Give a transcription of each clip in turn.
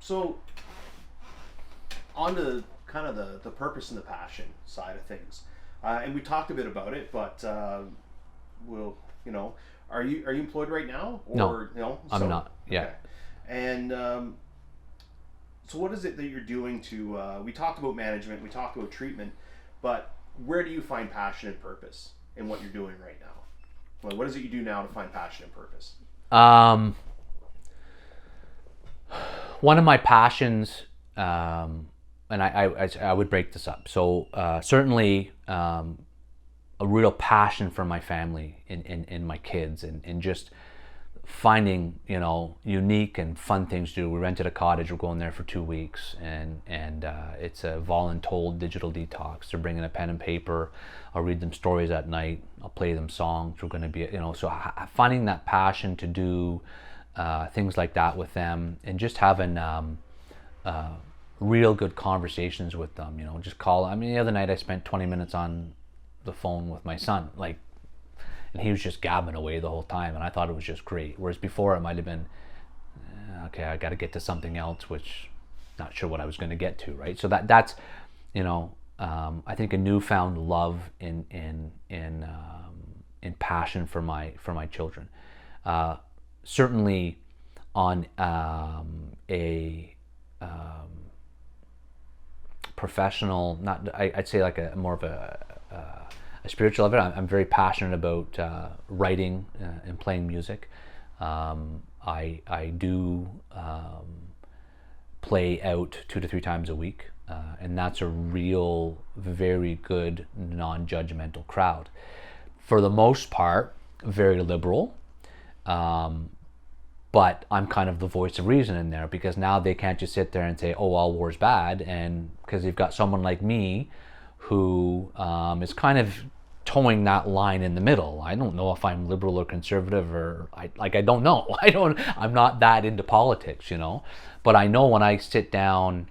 So on to kind of the purpose and the passion side of things, and we talked a bit about it, but we'll you know, are you employed right now No, or no? I'm not. Yeah. Okay, and so what is it that you're doing to? We talked about management, we talked about treatment, but where do you find passion and purpose in what you're doing right now? Well, what is it you do now to find passion and purpose? Um, One of my passions, and I would break this up. So certainly a real passion for my family and my kids and just finding unique and fun things to do. We rented a cottage. We're going there for 2 weeks, and it's a voluntold digital detox. They're bringing a pen and paper. I'll read them stories at night. I'll play them songs. We're going to be so finding that passion to do things like that with them, and just having real good conversations with them. Just call. I mean, the other night I spent 20 minutes on the phone with my son, and he was just gabbing away the whole time, and I thought it was just great. Whereas before it might have been, okay, I got to get to something else, which not sure what I was going to get to, right? So that's I think a newfound love in passion for my children. Certainly on a professional, not I'd say like a more of a spiritual level. I'm very passionate about writing and playing music. I do play out 2 to 3 times a week, and that's a real, very good, non-judgmental crowd. For the most part, very liberal. But I'm kind of the voice of reason in there, because now they can't just sit there and say, oh, all war's bad, and because you've got someone like me who is kind of towing that line in the middle. I don't know if I'm liberal or conservative, or I don't know. I'm not that into politics, but I know when I sit down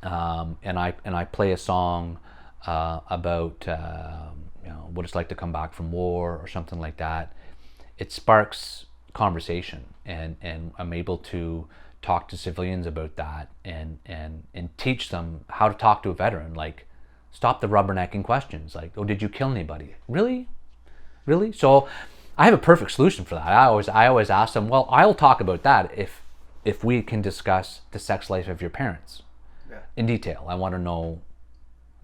and I play a song about what it's like to come back from war or something like that, it sparks conversation, and I'm able to talk to civilians about that, and teach them how to talk to a veteran. Like, stop the rubbernecking questions. Like, oh, did you kill anybody? Really? So I have a perfect solution for that. I always ask them, well, I'll talk about that if we can discuss the sex life of your parents in detail. I want to know.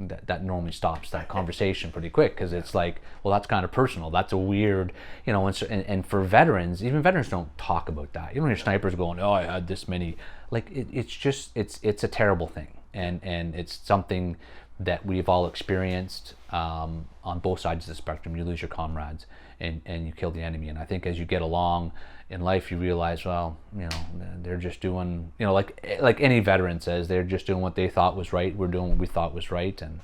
That normally stops that conversation pretty quick, because it's like, well, that's kind of personal. That's a weird, and for veterans, even veterans don't talk about that. Your snipers going, oh, I had this many. Like, it's a terrible thing, and it's something that we've all experienced on both sides of the spectrum. You lose your comrades, and you kill the enemy. And I think as you get along in life, you realize, well, they're just doing, like any veteran says, they're just doing what they thought was right. We're doing what we thought was right, and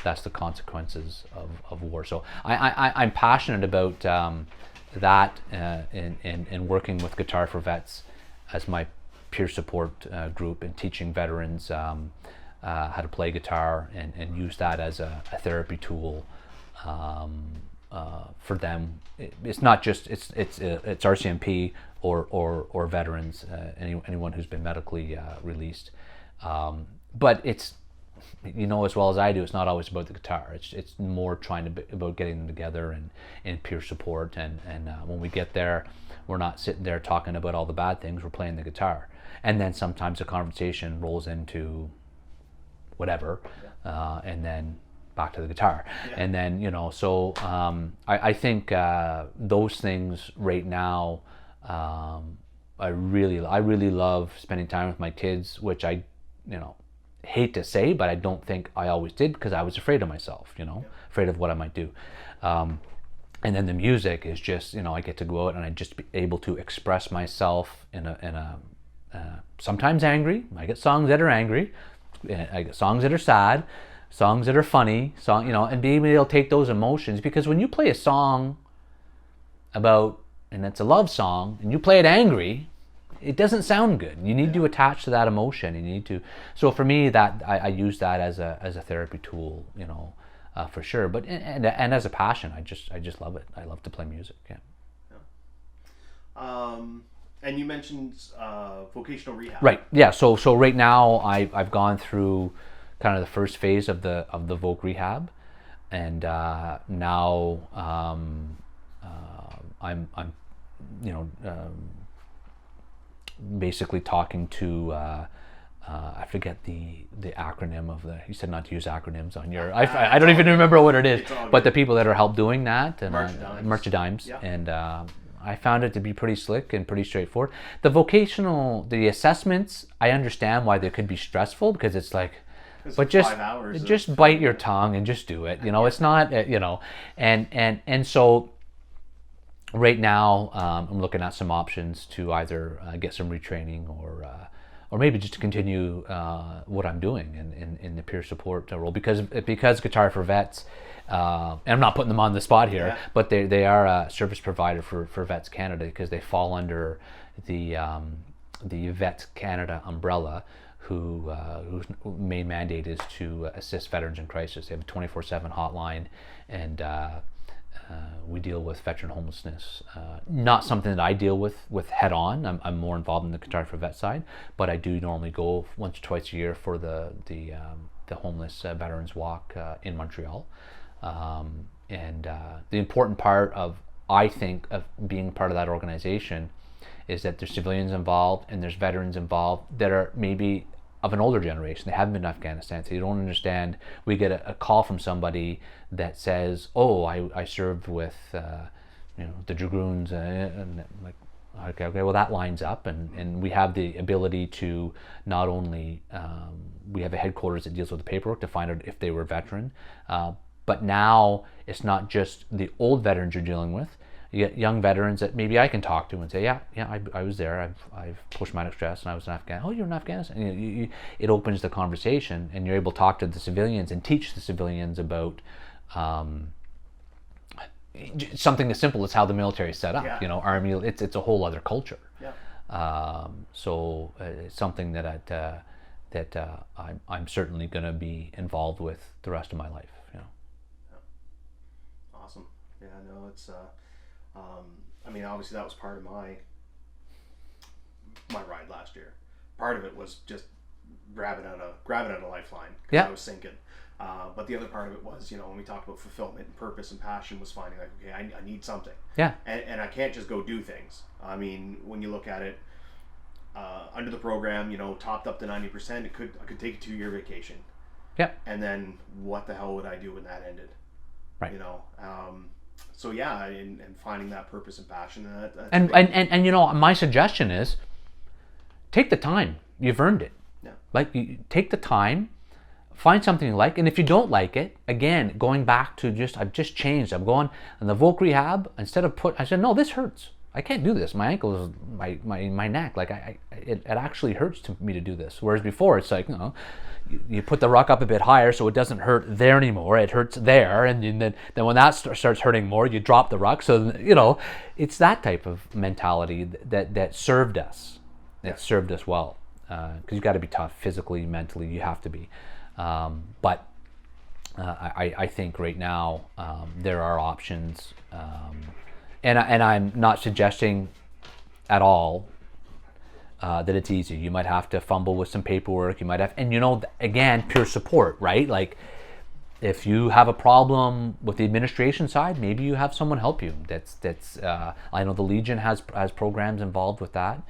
that's the consequences of war. So I'm passionate about that, and working with Guitar for Vets as my peer support group, and teaching veterans how to play guitar, and use that as a therapy tool for them. It's not just it's RCMP or veterans, anyone who's been medically released, but it's, as well as I do, it's not always about the guitar. It's more trying to about getting them together and peer support, and when we get there, we're not sitting there talking about all the bad things. We're playing the guitar, and then sometimes the conversation rolls into whatever, and then back to the guitar, and then so I think those things right now, I really love spending time with my kids, which I hate to say, but I don't think I always did, because I was afraid of myself, afraid of what I might do. And then the music is just, I get to go out and I just be able to express myself in a sometimes angry. I get songs that are angry, I get songs that are sad, songs that are funny, and being able to take those emotions. Because when you play a song about, and it's a love song, and you play it angry, it doesn't sound good. You need to attach to that emotion. You need to. So for me, that I use that as a therapy tool, for sure. But and as a passion, I just love it. I love to play music. Yeah. And you mentioned vocational rehab. Right. Yeah. So right now I've gone through kind of the first phase of the voc rehab, and now I'm basically talking to I forget the acronym of the. You said not to use acronyms on your. I don't even remember what it is. But the people that are help doing that and Merchadimes. Yeah. And I found it to be pretty slick and pretty straightforward. The assessments, I understand why they could be stressful because it's like, but just bite your tongue and just do it. It's not and so. Right now, I'm looking at some options to either get some retraining or maybe just to continue what I'm doing in the peer support role because Guitar for Vets, and I'm not putting them on the spot here, but they are a service provider for Vets Canada because they fall under the Vets Canada umbrella, whose main mandate is to assist veterans in crisis. They have a 24/7 hotline, and we deal with veteran homelessness. Not something that I deal with head on. I'm more involved in the Guitar for Vet side, but I do normally go once or twice a year for the homeless veterans walk in Montreal. And the important part I think of being part of that organization is that there's civilians involved and there's veterans involved that are maybe of an older generation. They haven't been to Afghanistan, so you don't understand. We get a call from somebody that says, "Oh, I served with the Dragoons," and like, okay, well that lines up, and we have the ability to not only we have a headquarters that deals with the paperwork to find out if they were a veteran, but now it's not just the old veterans you're dealing with. You get young veterans that maybe I can talk to and say, yeah, I was there. I've post-traumatic stress and I was in Afghanistan. Oh, you're in Afghanistan. It opens the conversation and you're able to talk to the civilians and teach the civilians about something as simple as how the military is set up. Yeah. Army. It's a whole other culture. Yeah. So it's something that I'm certainly going to be involved with the rest of my life. Awesome. Yeah. No, it's. I mean, obviously that was part of my ride last year. Part of it was just grabbing out a lifeline because I was sinking. But the other part of it was, when we talked about fulfillment and purpose and passion, was finding like, okay, I need something. Yeah. And I can't just go do things. I mean, when you look at it, under the program, topped up to 90%, I could take a 2-year vacation. Yeah. And then what the hell would I do when that ended? Right. So yeah, and finding that purpose and passion, and my suggestion is take the time. You've earned it. Yeah. Like, you take the time, find something you like, and if you don't like it, again, going back to I've just changed. I'm going in the voc rehab instead of I said, no, this hurts. I can't do this. My ankle is my neck. Like it actually hurts to me to do this. Whereas before, it's like, you put the ruck up a bit higher so it doesn't hurt there anymore. It hurts there, and then when that starts hurting more, you drop the ruck. So it's that type of mentality that served us. It served us well because you got to be tough physically, mentally. You have to be. But I think right now there are options, and I'm not suggesting at all that it's easy. You might have to fumble with some paperwork. You might have, and again, peer support, right? Like, if you have a problem with the administration side, maybe you have someone help you. I know the Legion has programs involved with that.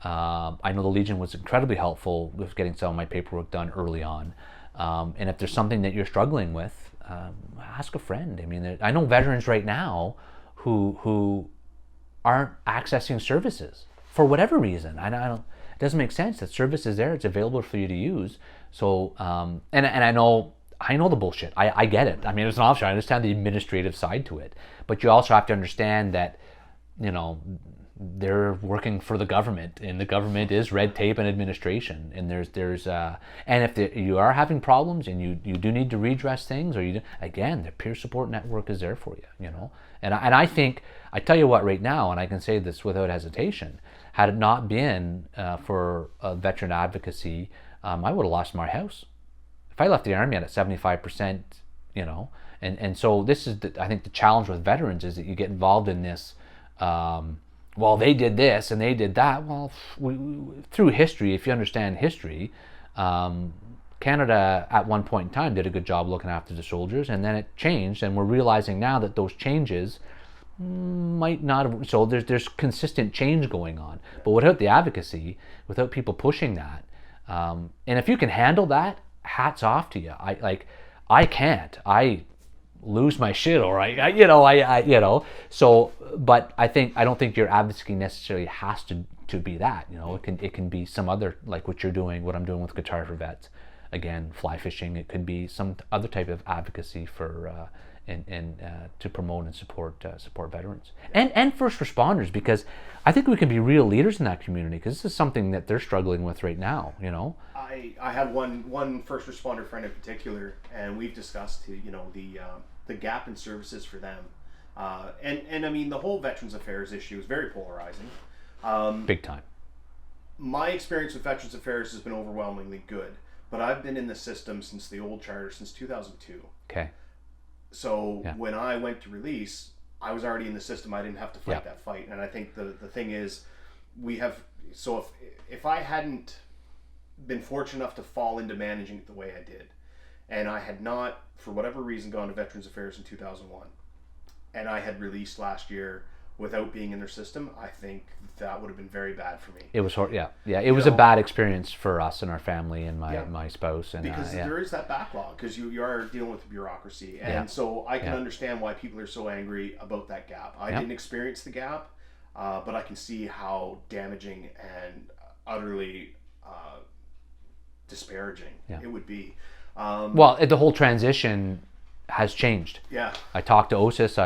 I know the Legion was incredibly helpful with getting some of my paperwork done early on. And if there's something that you're struggling with, ask a friend. I mean, I know veterans right now who aren't accessing services for whatever reason. I don't. It doesn't make sense. That service is there. It's available for you to use. So, and I know the bullshit. I get it. I mean, it's an option. I understand the administrative side to it, but you also have to understand that, they're working for the government, and the government is red tape and administration. And and if you are having problems and you do need to redress things, or again, the peer support network is there for you. And I think, I tell you what, right now, and I can say this without hesitation, had it not been for veteran advocacy, I would have lost my house. If I left the Army at 75%, and so this is I think the challenge with veterans is that you get involved in this well, they did this and they did that. Well, through history, if you understand history, Canada at one point in time did a good job looking after the soldiers, and then it changed, and we're realizing now that those changes might not have. So there's consistent change going on, but without the advocacy, without people pushing that, and if you can handle that, hats off to you. I can't. I lose my shit, or I. So, but I don't think your advocacy necessarily has to be that. It can be some other, like what you're doing, what I'm doing with Guitar for Vets. Again, fly fishing. It could be some other type of advocacy for and to promote and support veterans and first responders, because I think we can be real leaders in that community, because this is something that they're struggling with right now. I have one first responder friend in particular, and we've discussed the gap in services for them, and I mean the whole Veterans Affairs issue is very polarizing. Big time. My experience with Veterans Affairs has been overwhelmingly good, but I've been in the system since the old charter, since 2002. Okay. So when I went to release, I was already in the system. I didn't have to fight that fight. And I think the thing is, if I hadn't been fortunate enough to fall into managing it the way I did, and I had not, for whatever reason, gone to Veterans Affairs in 2001, and I had released last year without being in their system, I think that would have been very bad for me. It was hard, yeah. It was a bad experience for us and our family and my spouse. And because there is that backlog, because you are dealing with bureaucracy, and so I can understand why people are so angry about that gap. I didn't experience the gap, but I can see how damaging and utterly disparaging it would be. Well, the whole transition has changed. Yeah. I talked to OSIS.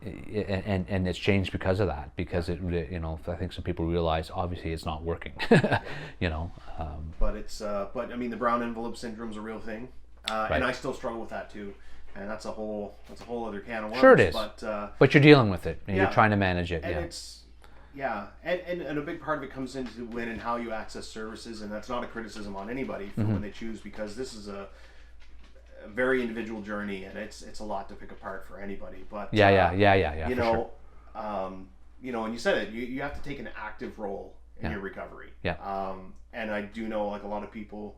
And it's changed because of that. Because I think some people realize obviously it's not working. But but I mean the brown envelope syndrome is a real thing, and I still struggle with that too. And that's a whole other can of worms. Sure it is. But you're dealing with it, and you're trying to manage it. And it's and a big part of it comes into when and how you access services, and that's not a criticism on anybody for when they choose, because this is a very individual journey, and it's a lot to pick apart for anybody. But and you said it, you have to take an active role in your recovery. And I do know, like, a lot of people,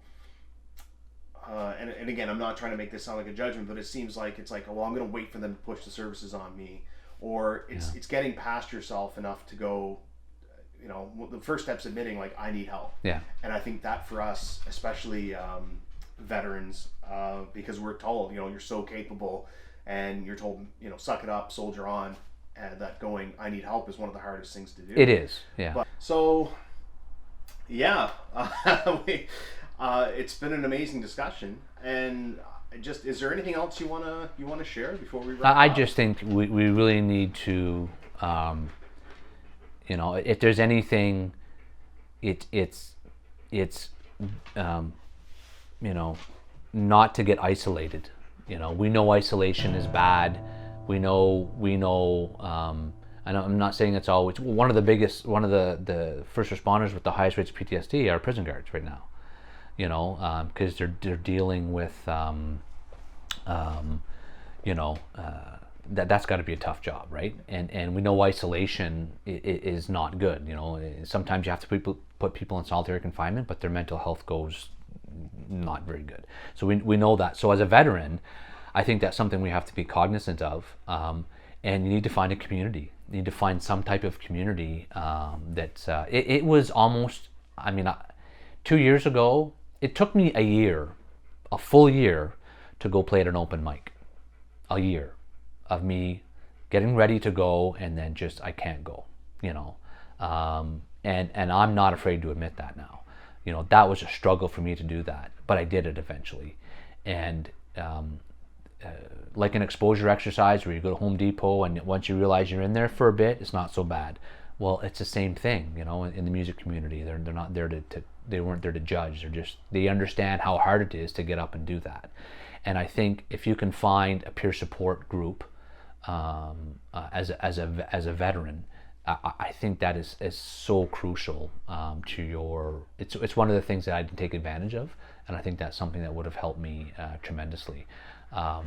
and again, I'm not trying to make this sound like a judgment, but it seems like it's like, well, I'm going to wait for them to push the services on me, or it's getting past yourself enough to go, the first step's admitting, like, I need help. And I think that for us, especially veterans, because we're told, you're so capable, and you're told, suck it up, soldier on, and that going, I need help, is one of the hardest things to do. It is, yeah. But, it's been an amazing discussion, and is there anything else you wanna share before we wrap up? I just think we really need to, if there's anything, it's not to get isolated. We know isolation is bad. We know. And I'm not saying it's always one of the first responders with the highest rates of PTSD are prison guards right now. Because they're dealing with, that's got to be a tough job, right? And we know isolation is not good. Sometimes you have to put people in solitary confinement, but their mental health goes not very good. So we know that. So as a veteran, I think that's something we have to be cognizant of. And you need to find a community. You need to find some type of community it was almost, 2 years ago, it took me a full year to go play at an open mic. A year of me getting ready to go, and then just, I can't go, and I'm not afraid to admit that now. That was a struggle for me to do that, but I did it eventually. And like an exposure exercise where you go to Home Depot, and once you realize you're in there for a bit, it's not so bad. Well, it's the same thing, in the music community. They're not there they weren't there to judge. They understand how hard it is to get up and do that. And I think if you can find a peer support group as a veteran, I think that is so crucial to your. It's one of the things that I didn't take advantage of and I think that's something that would have helped me tremendously. I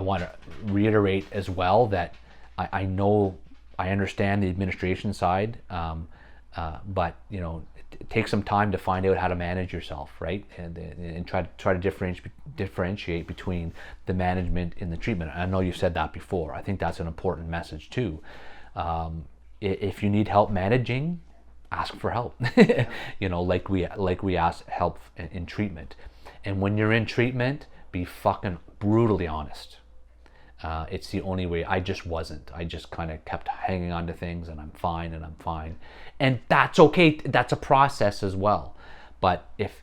want to reiterate as well that I know, I understand the administration side, but take some time to find out how to manage yourself, right? And try to differentiate between the management and the treatment. I know you said that before. I think that's an important message too. If you need help managing, ask for help. Like we ask help in treatment. And when you're in treatment, be fucking brutally honest. It's the only way. I just wasn't. I just kind of kept hanging on to things, and I'm fine, and that's okay. That's a process as well. But if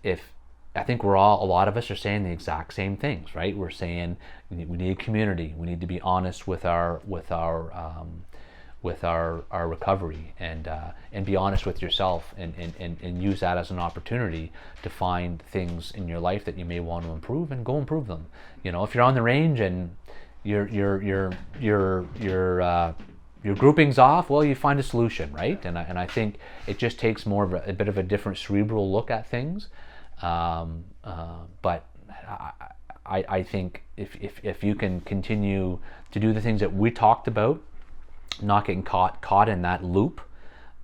I think a lot of us are saying the exact same things, right? We're saying we need community. We need to be honest with our recovery, and be honest with yourself, and use that as an opportunity to find things in your life that you may want to improve, and go improve them. If you're on the range and your grouping's off, well, you find a solution, right? And I think it just takes more of a bit of a different cerebral look at things. But I think if you can continue to do the things that we talked about, not getting caught in that loop,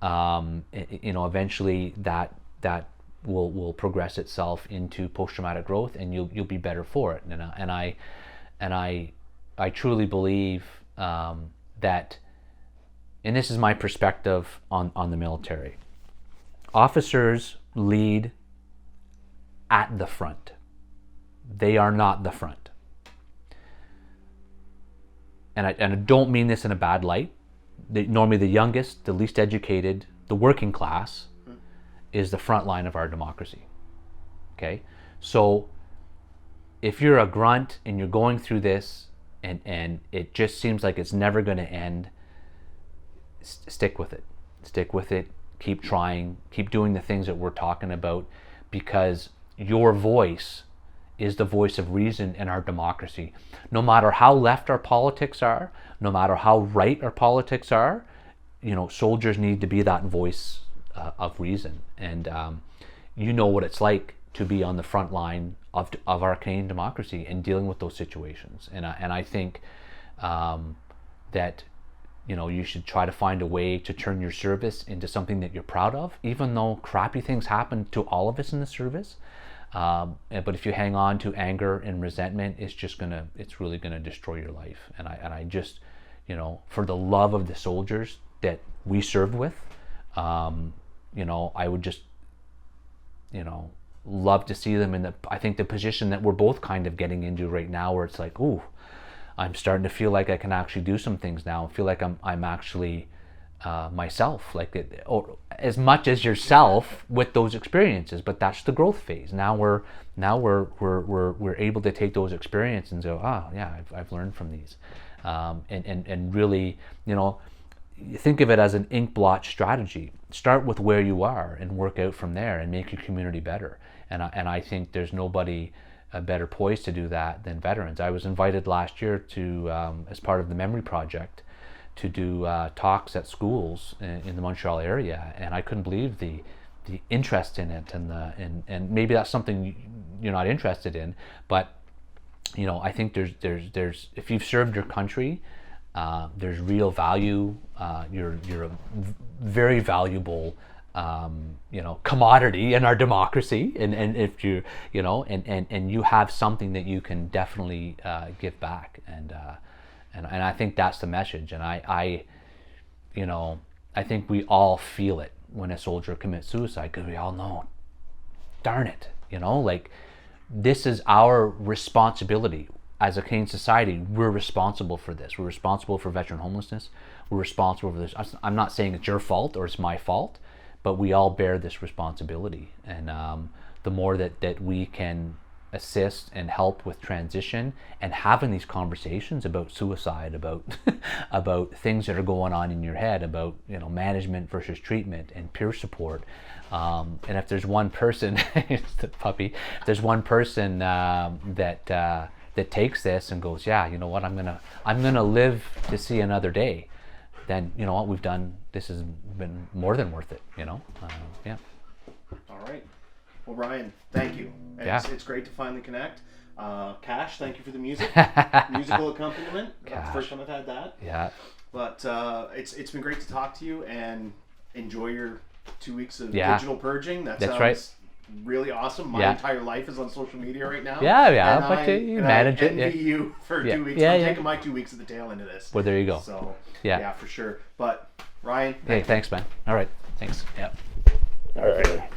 eventually that will progress itself into post-traumatic growth, and you'll be better for it. And I truly believe that, and this is my perspective on the military, officers lead at the front. They are not the front. And I don't mean this in a bad light. Normally the youngest, the least educated, the working class is the front line of our democracy. Okay? So if you're a grunt and you're going through this, and it just seems like it's never going to end, stick with it. Stick with it. Keep trying. Keep doing the things that we're talking about, because your voice is the voice of reason in our democracy. No matter how left our politics are, no matter how right our politics are, soldiers need to be that voice of reason. And you know what it's like to be on the front line of our Canadian democracy and dealing with those situations. And I think that you should try to find a way to turn your service into something that you're proud of, even though crappy things happen to all of us in the service. But if you hang on to anger and resentment, it's really gonna destroy your life. And I just, for the love of the soldiers that we served with, I would just, love to see them in the position that we're both kind of getting into right now, where it's like, ooh, I'm starting to feel like I can actually do some things now. I feel like I'm actually myself, or as much as yourself with those experiences. But that's the growth phase. Now we're able to take those experiences and go, I've learned from these, and really, think of it as an ink blot strategy. Start with where you are and work out from there, and make your community better. And I think there's nobody better poised to do that than veterans. I was invited last year to, as part of the Memory Project, to do talks at schools in the Montreal area, and I couldn't believe the interest in it, and maybe that's something you're not interested in, but I think there's if you've served your country, there's real value. You're a very valuable commodity in our democracy, and if you and you have something that you can definitely give back, and I think that's the message. And I think we all feel it when a soldier commits suicide, because we all know, darn it, this is our responsibility. As a Canadian society, we're responsible for this. We're responsible for veteran homelessness. We're responsible for this. I'm not saying it's your fault or it's my fault, but we all bear this responsibility. And the more that we can assist and help with transition, and having these conversations about suicide, about about things that are going on in your head, about management versus treatment and peer support. And if there's one person, it's the puppy. If there's one person that takes this and goes, yeah, you know what, I'm gonna live to see another day, then you know what we've done. This has been more than worth it. Yeah. All right. Well, Ryan, thank you. Yeah. It's great to finally connect. Cash, thank you for the music, musical accompaniment. That's the first time I've had that. Yeah. But it's been great to talk to you, and enjoy your 2 weeks of Yeah. digital purging. That That's sounds right. really awesome. My Yeah. entire life is on social media right now. Yeah, And but you manage I it. envy Yeah. you for Yeah. 2 weeks. Yeah, I'm yeah. taking my 2 weeks at the tail end of this. Well, there you go. So Yeah. for sure. But Ryan, Hey, thanks, man. All right. Thanks. Yeah. all right.